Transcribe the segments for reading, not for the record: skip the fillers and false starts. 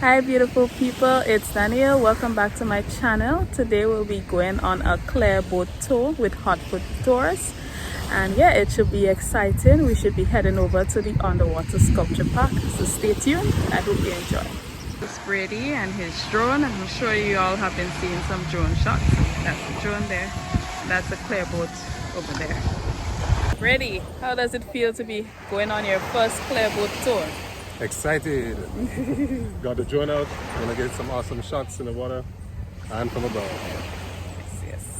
Hi beautiful people, it's Danielle. Welcome back to my channel. Today we'll be going on a clear boat tour with HotFoot Tours. And yeah, it should be exciting. We should be heading over to the underwater sculpture park. So stay tuned. I hope you enjoy. This is Brady and his drone. I'm sure you all have been seeing some drone shots. That's the drone there. That's a clear boat over there. Brady, how does it feel to be going on your first clear boat tour? Excited. Got the drone out. Gonna get some awesome shots in the water and from above. Yes.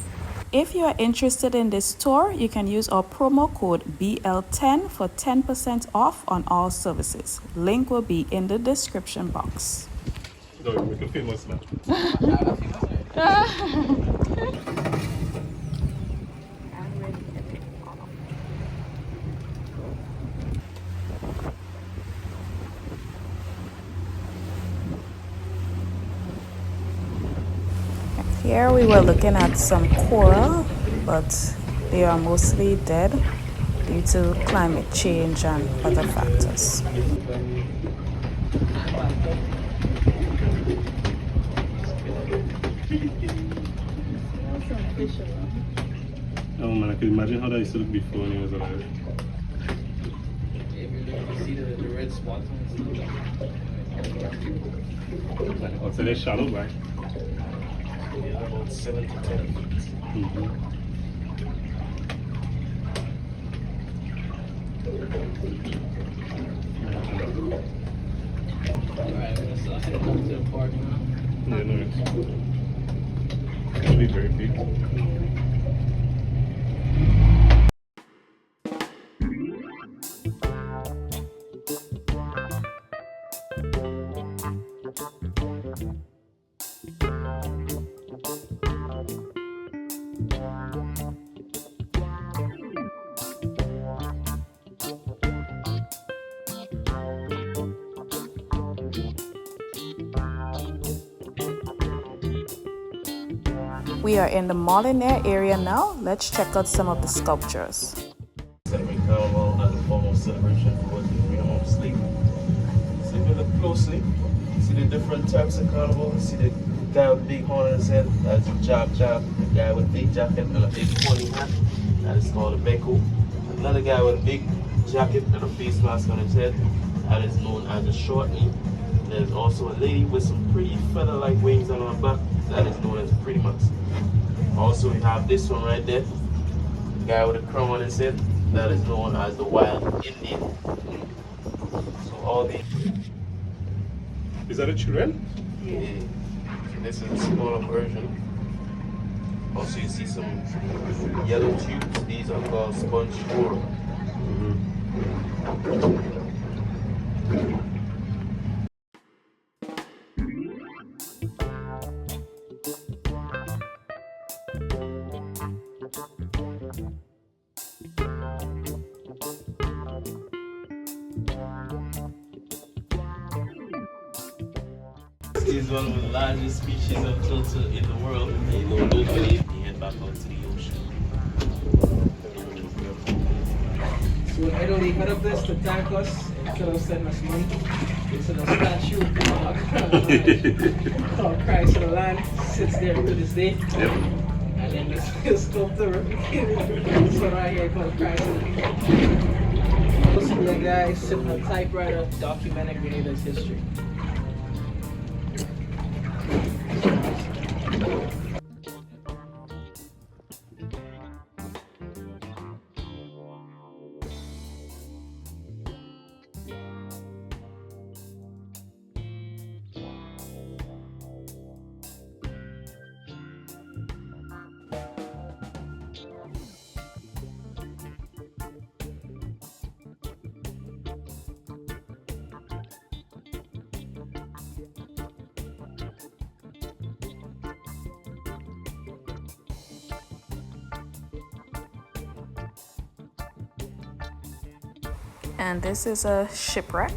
If you are interested in this tour, you can use our promo code BL10 for 10% off on all services. Link will be in the description box. No, we can famous man. Here we were looking at some coral, but they are mostly dead due to climate change and other factors. Oh man, I can imagine how that used to look before when he was alive. You see the red spots on I'll say they're shallow, right? Yeah, about 7 to 10 feet. Alright, we're gonna head up to the park now. Yeah, no, it'll be very big. We are in the Molinere area now. Let's check out some of the sculptures. Celebrate Carnival as a form of celebration for what we are on sleep. So if you look closely, see the different types of carnival. See the guy with big horn on his head, that's a job. The guy with a big jacket and a big pointy hat, that is called a beko. Another guy with a big jacket and a face mask on his head, that is known as a short knee. There's also a lady with some pretty feather-like wings on her back, that is known as a pretty much. Also, we have this one right there, the guy with a crown on his head, that is known as the wild Indian. So all these. Is that a children? Yeah. This is a smaller version. Also, you see some yellow tubes. These are called sponge coral. This is one of the largest species of turtle in the world. And you go locally, you head back out to the ocean. So I know they cut up this to thank us instead of sending us money. It's in a statue called Christ of the Land. Sits there to this day. Yep. And then this sculptor replicated this one right here called Christ of the Land. Supposed to be a guy sitting on a typewriter documenting Grenada's history. And this is a shipwreck.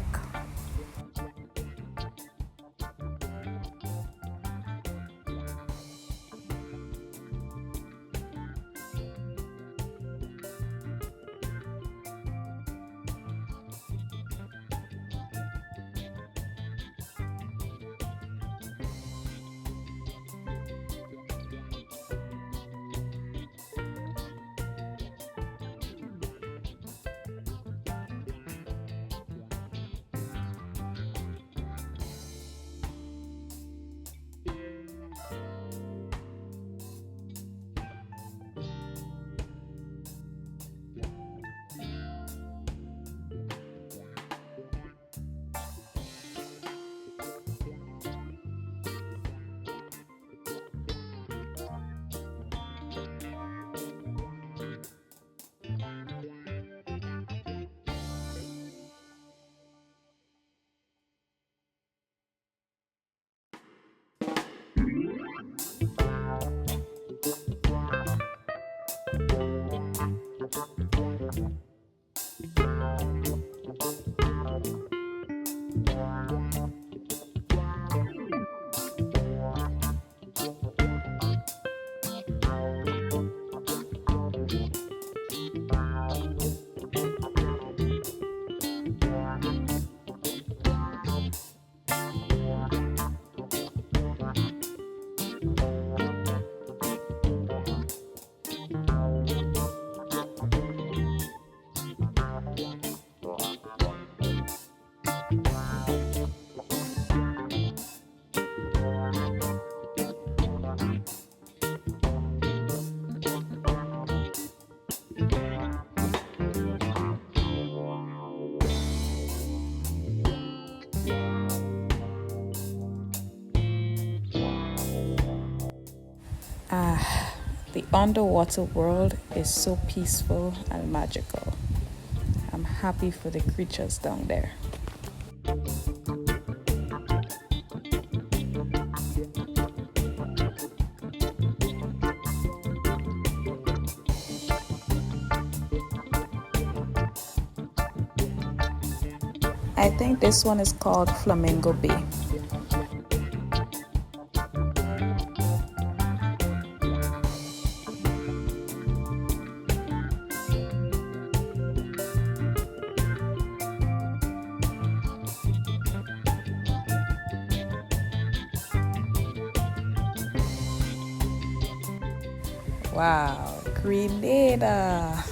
The underwater world is so peaceful and magical. I'm happy for the creatures down there. I think this one is called Flamingo Bay. Wow, Grenada.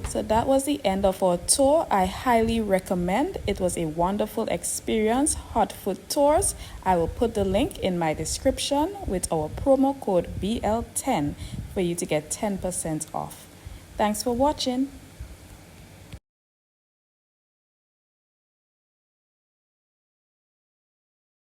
So that was the end of our tour. I highly recommend. It was a wonderful experience. HotFoot Tours. I will put the link in my description with our promo code BL10 for you to get 10% off. Thanks for watching.